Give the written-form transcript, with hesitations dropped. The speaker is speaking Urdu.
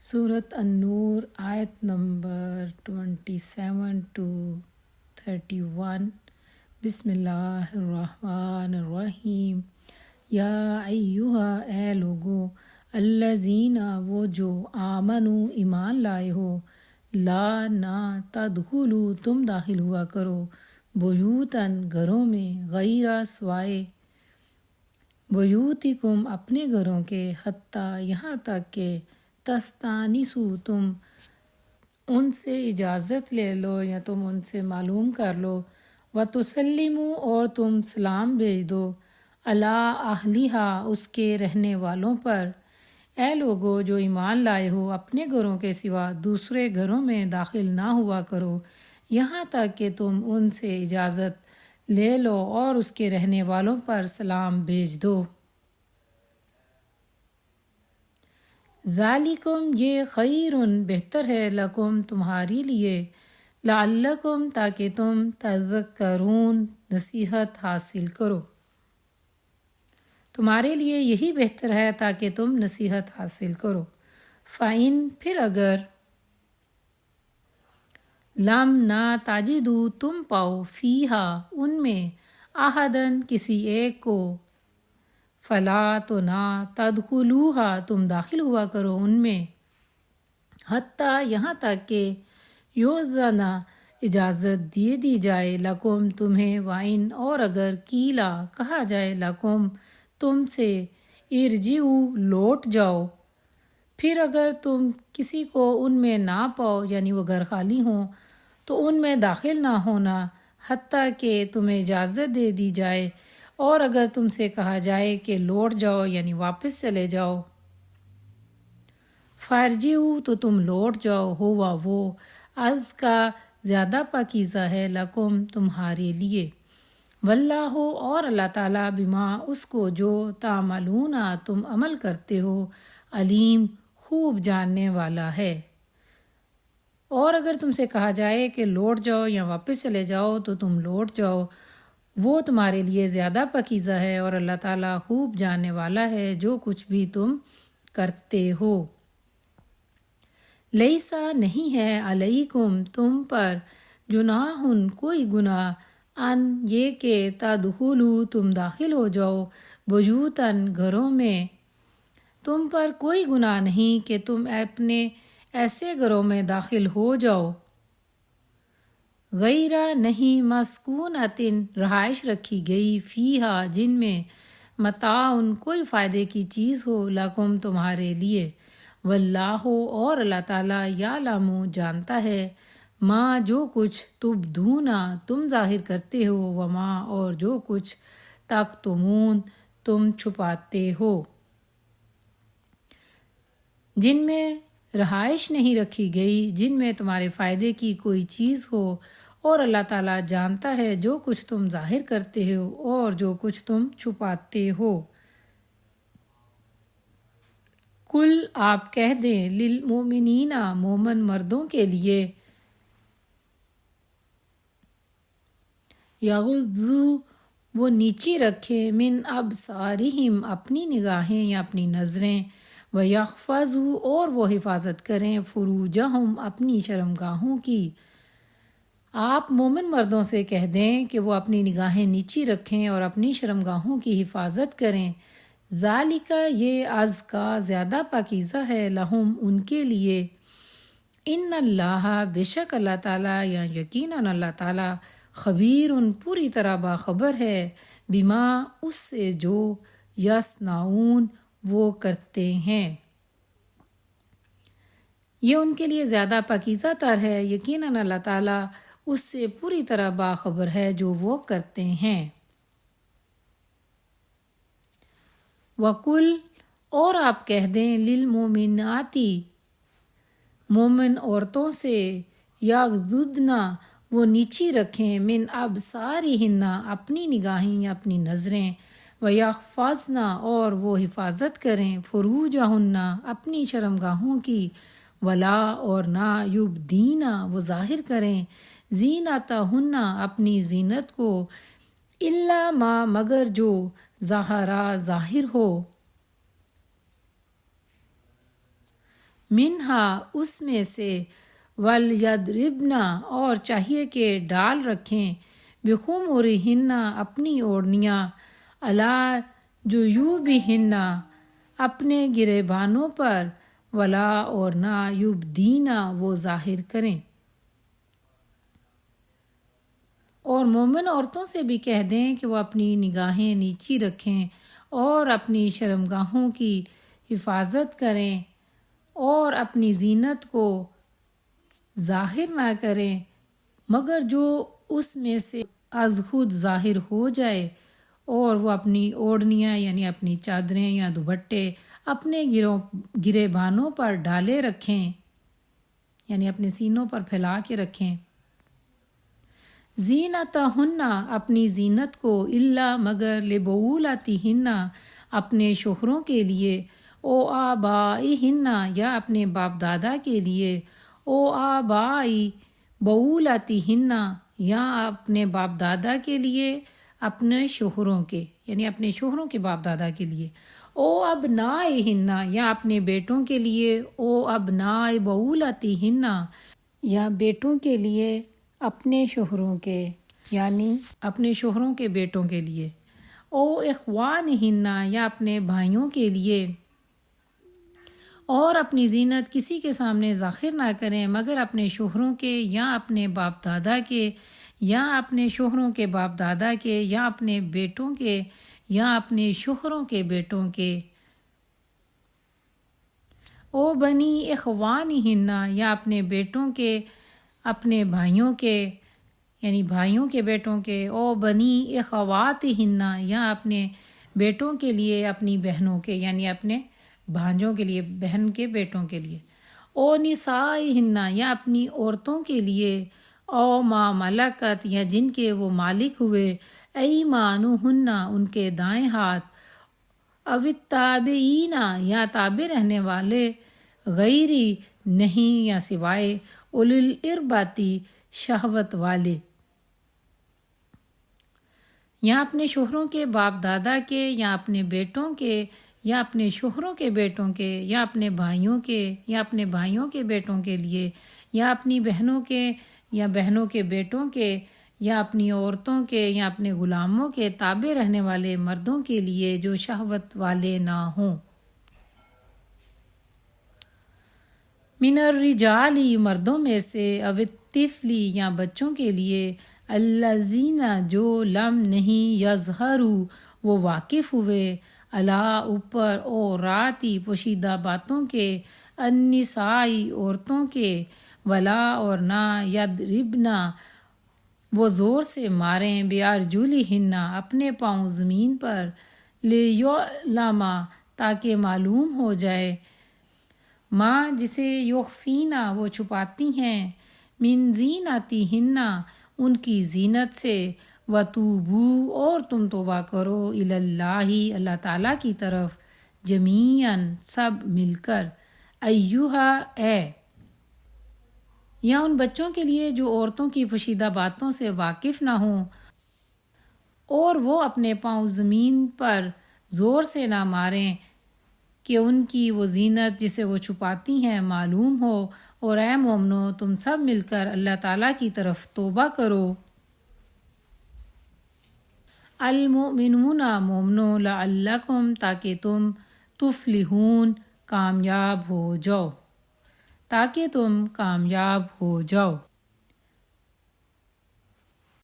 صورت النور آیت نمبر 27 to 31۔ بسم اللہ الرحمن الرحیم۔ یا ایہا اے لوگو، الذین وہ جو آمنو ایمان لائے ہو، لا نہ تدخلو تم داخل ہوا کرو، بیوتن گھروں میں، غیر سوائے بیوتکم اپنے گھروں کے، حتیٰ یہاں تک کہ تستانسو تم ان سے اجازت لے لو یا تم ان سے معلوم کر لو، وتسلموا اور تم سلام بھیج دو، علی اہلہا اس کے رہنے والوں پر۔ اے لوگو جو ایمان لائے ہو، اپنے گھروں کے سوا دوسرے گھروں میں داخل نہ ہوا کرو یہاں تک کہ تم ان سے اجازت لے لو اور اس کے رہنے والوں پر سلام بھیج دو۔ ذالکم یہ خیر بہتر ہے، لکم تمہاری لیے، لعلکم تاکہ تم تذکرون نصیحت حاصل کرو، تمہارے لیے یہی بہتر ہے تاکہ تم نصیحت حاصل کرو۔ فَإِن پھر اگر لم نہ تجدو تم پاؤ فیہا ان میں، احدن کسی ایک کو، فلا تو نہ تدخلوہا تم داخل ہوا کرو ان میں، حتیٰ یہاں تک کہ یؤذن اجازت دی جائے، لکم تمہیں، وَإِن اور اگر قیلا کہا جائے، لکم تم سے، ارجعوا لوٹ جاؤ۔ پھر اگر تم کسی کو ان میں نہ پاؤ یعنی وہ گھر خالی ہوں تو ان میں داخل نہ ہونا حتیٰ کہ تمہیں اجازت دے دی جائے، اور اگر تم سے کہا جائے کہ لوٹ جاؤ یعنی واپس چلے جاؤ، فارجعوا تو تم لوٹ جاؤ، ہوا وہ ازکیٰ زیادہ پاکیزہ ہے، لکم تمہارے لیے، واللہ اور اللہ تعالیٰ، بما اس کو جو تعملون تم عمل کرتے ہو، علیم خوب جاننے والا ہے۔ اور اگر تم سے کہا جائے کہ لوٹ جاؤ یا واپس چلے جاؤ تو تم لوٹ جاؤ، وہ تمہارے لیے زیادہ پاکیزہ ہے، اور اللہ تعالیٰ خوب جاننے والا ہے جو کچھ بھی تم کرتے ہو۔ لیسا نہیں ہے، علیکم تم پر، جناح کوئی گناہ، ان یہ کہ تدخلوا تم داخل ہو جاؤ، بیوتن گھروں میں، تم پر کوئی گناہ نہیں کہ تم اپنے ایسے گھروں میں داخل ہو جاؤ، غیر نہیں، مسکونتن رہائش رکھی گئی، فیہا جن میں، متاع کوئی فائدے کی چیز ہو، لکم تمہارے لیے، واللہ اور اللہ تعالیٰ، یعلم جانتا ہے، ما جو کچھ تبدون تم ظاہر کرتے ہو، وما اور جو کچھ تکتمون تم چھپاتے ہو۔ جن میں رہائش نہیں رکھی گئی، جن میں تمہارے فائدے کی کوئی چیز ہو، اور اللہ تعالیٰ جانتا ہے جو کچھ تم ظاہر کرتے ہو اور جو کچھ تم چھپاتے ہو۔ کل آپ کہہ دیں، للمؤمنین مومن مردوں کے لیے، یغضوا وہ نیچی رکھیں، من ابصارہم اپنی نگاہیں یا اپنی نظریں، ویحفظوا اور وہ حفاظت کریں، فروجہم اپنی شرمگاہوں کی۔ آپ مومن مردوں سے کہہ دیں کہ وہ اپنی نگاہیں نیچی رکھیں اور اپنی شرمگاہوں کی حفاظت کریں، ذالک یہ ازکیٰ زیادہ پاکیزہ ہے، لہم ان کے لیے، ان اللہ بے شک اللہ تعالیٰ یا یقیناً اللہ تعالیٰ، خبیر پوری طرح باخبر ہے، بما اس سے جو یصنعون وہ کرتے ہیں، یہ ان کے لیے زیادہ پاکیزہ تر ہے، یقیناً اللہ تعالیٰ اس سے پوری طرح باخبر ہے جو وہ کرتے ہیں۔ وَقُلْ اور آپ کہہ دیں، للمؤمنات مومن عورتوں سے، یغضضن وہ نیچی رکھیں، من ابصارہن اپنی نگاہیں یا اپنی نظریں، ویحفظن اور وہ حفاظت کریں، فروجہن اپنی شرمگاہوں کی، ولا اور نہ، یبدین وہ ظاہر کریں، زینتہن اپنی زینت کو، الا ما مگر جو، ظہر ظاہر ہو، منہا اس میں سے، ولیضربنا اور چاہیے کہ ڈال رکھیں، بخمرہن اپنی اوڑھنیاں، علی جیوبہن اپنے گریبانوں پر، ولا اور نہ یبدینا وہ ظاہر کریں۔ اور مومن عورتوں سے بھی کہہ دیں کہ وہ اپنی نگاہیں نیچی رکھیں اور اپنی شرمگاہوں کی حفاظت کریں اور اپنی زینت کو ظاہر نہ کریں مگر جو اس میں سے از خود ظاہر ہو جائے، اور وہ اپنی اوڑھنیاں یعنی اپنی چادریں یا دوپٹے اپنے گریبانوں پر ڈالے رکھیں، یعنی اپنے سینوں پر پھیلا کے رکھیں۔ زینتہن اپنی زینت کو، الا مگر، لبعولتہن اپنے شوہروں کے لیے، او آبائہن یا اپنے باپ دادا کے لیے، او آبائی بعولتہن یا اپنے باپ دادا کے لیے، اپنے شوہروں کے یعنی اپنے شوہروں کے باپ دادا کے لیے، او ابنائہن یا اپنے بیٹوں کے لیے، او ابناء بعولتہن یا بیٹوں کے لیے اپنے شوہروں کے یعنی اپنے شوہروں کے بیٹوں کے لیے، او اخوانہن یا اپنے بھائیوں کے لیے، اور اپنی زینت کسی کے سامنے ظاہر نہ کریں مگر اپنے شوہروں کے یا اپنے باپ دادا کے یا اپنے شوہروں کے باپ دادا کے یا اپنے بیٹوں کے یا اپنے شوہروں کے بیٹوں کے، او بنی اخوانہن یا اپنے بیٹوں کے اپنے بھائیوں کے یعنی بھائیوں کے بیٹوں کے، او بنی اخواتہن یا اپنے بیٹوں کے لیے اپنی بہنوں کے یعنی اپنے بھانجوں کے لیے بہن کے بیٹوں کے لیے، او نسائہن یا اپنی عورتوں کے لیے، او ما ملکت یا جن کے وہ مالک ہوئے، ایمانہن ان کے دائیں ہاتھ، او التابعین یا تابع رہنے والے، غیری نہیں یا سوائے، اولی الارباتی شہوت والے، یا اپنے شوہروں کے باپ دادا کے یا اپنے بیٹوں کے یا اپنے شوہروں کے بیٹوں کے یا اپنے بھائیوں کے یا اپنے بھائیوں کے بیٹوں کے لیے، یا اپنی بہنوں کے یا بہنوں کے بیٹوں کے یا اپنی عورتوں کے یا اپنے غلاموں کے تابع رہنے والے مردوں کے لیے جو شہوت والے نہ ہوں۔ من الرجالی مردوں میں سے، او الطفلی یا بچوں کے لیے، الذین جو لم نہیں، یظہروا وہ واقف ہوئے، علی اوپر، عوراتی پوشیدہ باتوں کے، النسائی عورتوں کے، ولا اور نہ، یضربنا وہ زور سے ماریں، بارجلہن اپنے پاؤں زمین پر، لیعلم تاکہ معلوم ہو جائے، ماں جسے یخفینا وہ چھپاتی ہیں، من زینتہن ان کی زینت سے، وتوبوا اور تم توبہ کرو، الی اللہ اللہ تعالیٰ کی طرف، جمیعاً سب مل کر، ایہا اے، یا ان بچوں کے لیے جو عورتوں کی پوشیدہ باتوں سے واقف نہ ہوں اور وہ اپنے پاؤں زمین پر زور سے نہ ماریں کہ ان کی وہ زینت جسے وہ چھپاتی ہیں معلوم ہو، اور اے مومنو تم سب مل کر اللہ تعالیٰ کی طرف توبہ کرو۔ المؤمنون مومنو، لعلکم تاکہ تم، تفلحون کامیاب ہو جاؤ، تاکہ تم کامیاب ہو جاؤ۔